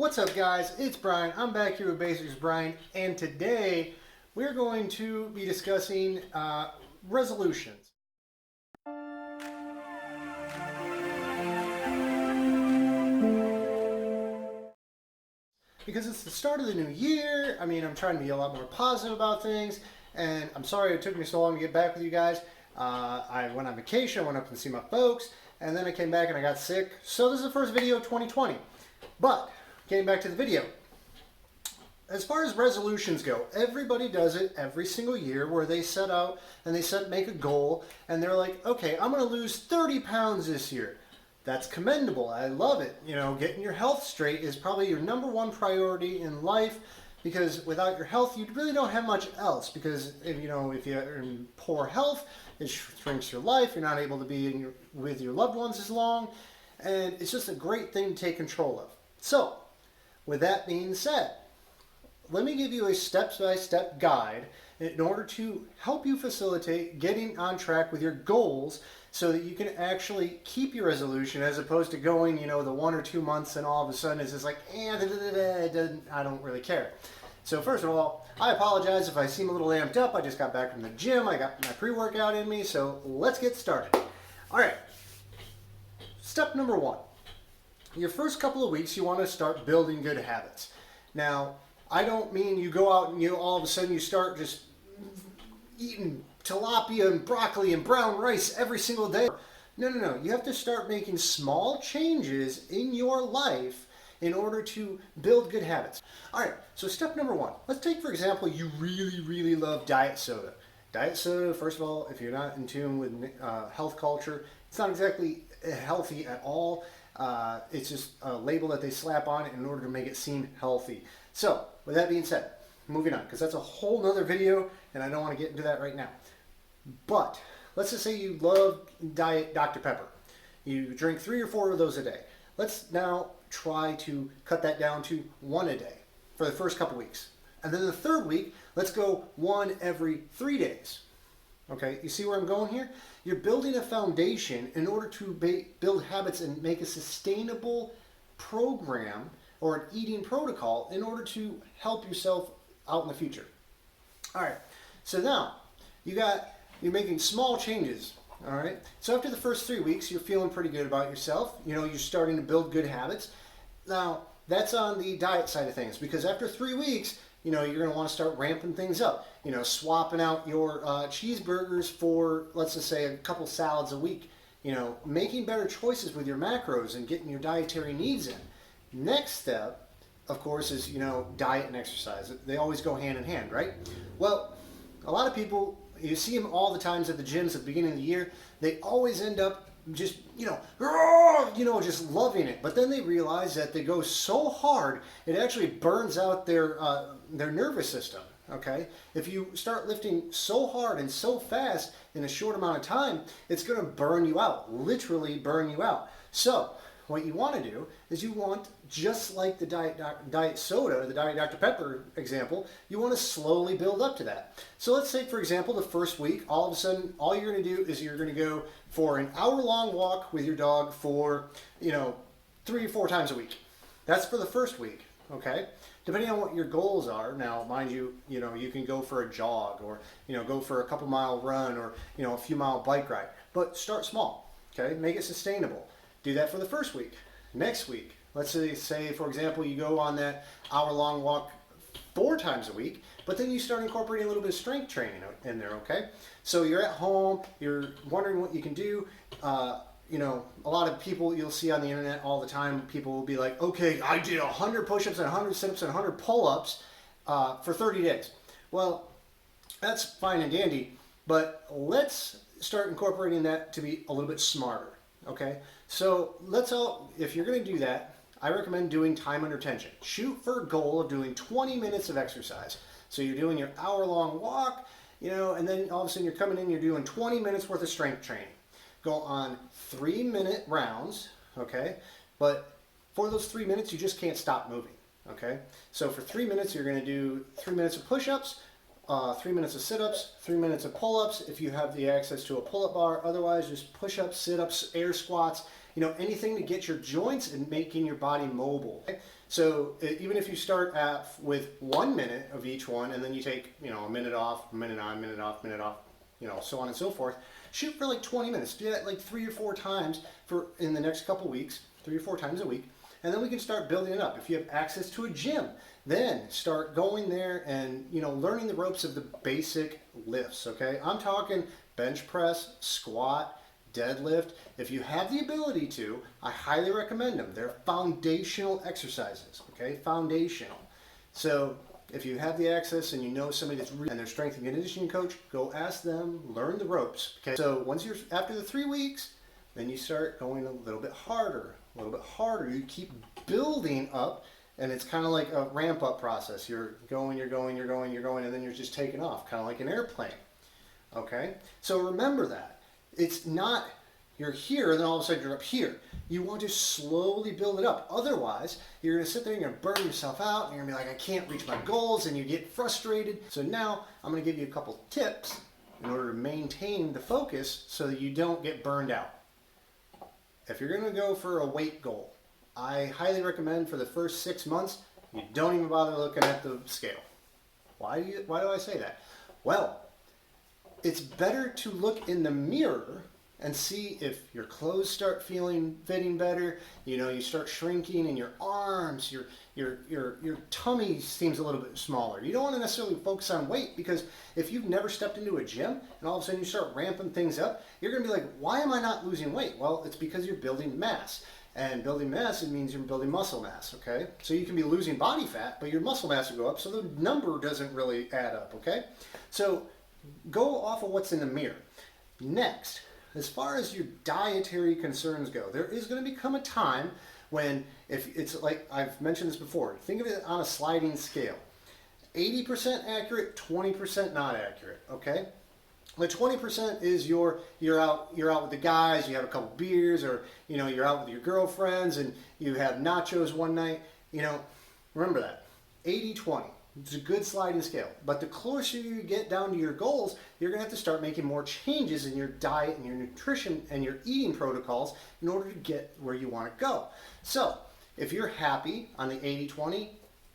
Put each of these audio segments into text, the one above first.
What's up, guys? It's Brian. I'm back here with Basics Brian, and today we're going to be discussing resolutions. Because it's the start of the new year. I'm trying to be a lot more positive about things, and I'm sorry it took me so long to get back with you guys. I went on vacation, I went up to see my folks, and then I came back and I got sick. So this is the first video of 2020. But getting back to the video, as far as resolutions go, everybody does it every single year where they set out and make a goal and they're like, okay, I'm going to lose 30 pounds this year. That's commendable. I love it. Getting your health straight is probably your number one priority in life, because without your health, you really don't have much else, because if you're in poor health, it shrinks your life. You're not able to be with your loved ones as long, and it's just a great thing to take control of. So, with that being said, let me give you a step-by-step guide in order to help you facilitate getting on track with your goals so that you can actually keep your resolution, as opposed to going, the 1 or 2 months and all of a sudden it's just like, I don't really care. So first of all, I apologize if I seem a little amped up. I just got back from the gym. I got my pre-workout in me, so let's get started. All right, step number 1. Your first couple of weeks, you want to start building good habits. Now, I don't mean you go out and all of a sudden you start just eating tilapia and broccoli and brown rice every single day. No. You have to start making small changes in your life in order to build good habits. All right, so step number 1. Let's take, for example, you really love diet soda. Diet soda, first of all, if you're not in tune with health culture, it's not exactly healthy at all. It's just a label that they slap on it in order to make it seem healthy. So, with that being said, moving on, because that's a whole nother video, and I don't want to get into that right now. But, let's just say you love Diet Dr. Pepper. You drink 3 or 4 of those a day. Let's now try to cut that down to 1 a day for the first couple weeks. And then the third week, let's go 1 every 3 days. Okay, you see where I'm going here? You're building a foundation in order to build habits and make a sustainable program or an eating protocol in order to help yourself out in the future. All right, so now you're making small changes. All right, so after the first 3 weeks, you're feeling pretty good about yourself. You're starting to build good habits. Now, that's on the diet side of things, because after 3 weeks, you're going to want to start ramping things up. Swapping out your cheeseburgers for, let's just say, a couple salads a week. Making better choices with your macros and getting your dietary needs in. Next step, of course, is, diet and exercise. They always go hand in hand, right? Well, a lot of people, you see them all the times at the gyms at the beginning of the year, they always end up just, just loving it. But then they realize that they go so hard, it actually burns out their nervous system, okay? If you start lifting so hard and so fast in a short amount of time, it's going to burn you out, literally burn you out. So, what you want to do is you want, just like the diet soda, the Diet Dr. Pepper example, you want to slowly build up to that. So let's say, for example, the first week, all of a sudden, all you're going to do is you're going to go for an hour-long walk with your dog for, 3 or 4 times a week. That's for the first week, okay? Depending on what your goals are, now, mind you, you can go for a jog or, go for a couple-mile run or, a few-mile bike ride. But start small, okay? Make it sustainable. Do that for the first week. Next week, let's say, for example, you go on that hour-long walk 4 times a week, but then you start incorporating a little bit of strength training in there, okay? So you're at home, you're wondering what you can do. A lot of people you'll see on the internet all the time, people will be like, okay, I did 100 push-ups and 100 sit-ups and 100 pull-ups for 30 days. Well, that's fine and dandy, but let's start incorporating that to be a little bit smarter. Okay, so if you're going to do that, I recommend doing time under tension. Shoot for a goal of doing 20 minutes of exercise. So you're doing your hour-long walk, and then all of a sudden you're coming in, you're doing 20 minutes worth of strength training. Go on 3-minute rounds, okay? But for those 3 minutes, you just can't stop moving, okay? So for 3 minutes, you're going to do 3 minutes of push-ups, 3 minutes of sit-ups, 3 minutes of pull-ups if you have the access to a pull-up bar. Otherwise, just push-ups, sit-ups, air squats, you know, anything to get your joints and making your body mobile. Okay? So even if you start with 1 minute of each one, and then you take, you know, a minute off, a minute on, minute off, minute off, you know, so on and so forth, shoot for like 20 minutes. Do that like 3 or 4 times in the next couple weeks, 3 or 4 times a week. And then we can start building it up. If you have access to a gym, then start going there and, you know, learning the ropes of the basic lifts, okay? I'm talking bench press, squat, deadlift. If you have the ability to, I highly recommend them. They're foundational exercises, okay? Foundational. So if you have the access and you know somebody that's and their strength and conditioning coach, go ask them, learn the ropes, okay? So once you're, after the 3 weeks, then you start going a little bit harder, a little bit harder. You keep building up, and it's kind of like a ramp up process. You're going, you're going, you're going, you're going, and then you're just taking off, kind of like an airplane, okay? So remember that. It's not, you're here, and then all of a sudden you're up here. You want to slowly build it up. Otherwise, you're gonna sit there and you're gonna burn yourself out, and you're gonna be like, I can't reach my goals, and you get frustrated. So now, I'm gonna give you a couple tips in order to maintain the focus so that you don't get burned out. If you're gonna go for a weight goal, I highly recommend for the first 6 months, you don't even bother looking at the scale. Why do I say that? Well, it's better to look in the mirror and see if your clothes start fitting better, you know, you start shrinking in your arms, your tummy seems a little bit smaller. You don't want to necessarily focus on weight, because if you've never stepped into a gym and all of a sudden you start ramping things up, you're going to be like, why am I not losing weight? Well, it's because you're building mass. And building mass, it means you're building muscle mass, okay? So you can be losing body fat, but your muscle mass will go up, so the number doesn't really add up, okay? So go off of what's in the mirror. Next, as far as your dietary concerns go, there is going to become a time when, if it's like I've mentioned this before, think of it on a sliding scale. 80% accurate, 20% not accurate, okay? The 20% is you're out with the guys, you have a couple beers, or you know, you're out with your girlfriends and you have nachos one night. You know, remember that. 80-20. It's a good sliding scale. But the closer you get down to your goals, you're going to have to start making more changes in your diet and your nutrition and your eating protocols in order to get where you want to go. So, if you're happy on the 80-20,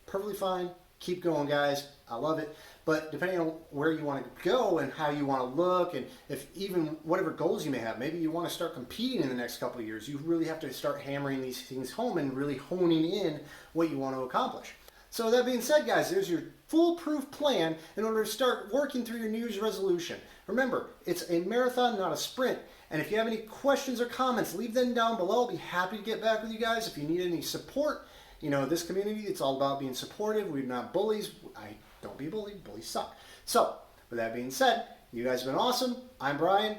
perfectly fine. Keep going, guys. I love it. But depending on where you want to go and how you want to look, and if even whatever goals you may have, maybe you want to start competing in the next couple of years, you really have to start hammering these things home and really honing in what you want to accomplish. So that being said, guys, there's your foolproof plan in order to start working through your New Year's resolution. Remember, it's a marathon, not a sprint. And if you have any questions or comments, leave them down below. I'll be happy to get back with you guys. If you need any support, you know, this community, it's all about being supportive. We're not bullies. Don't be bullied. Bullies suck. So, with that being said, you guys have been awesome. I'm Brian.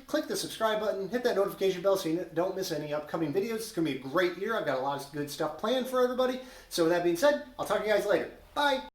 Click the subscribe button, hit that notification bell so you don't miss any upcoming videos. It's going to be a great year. I've got a lot of good stuff planned for everybody. So with that being said, I'll talk to you guys later. Bye.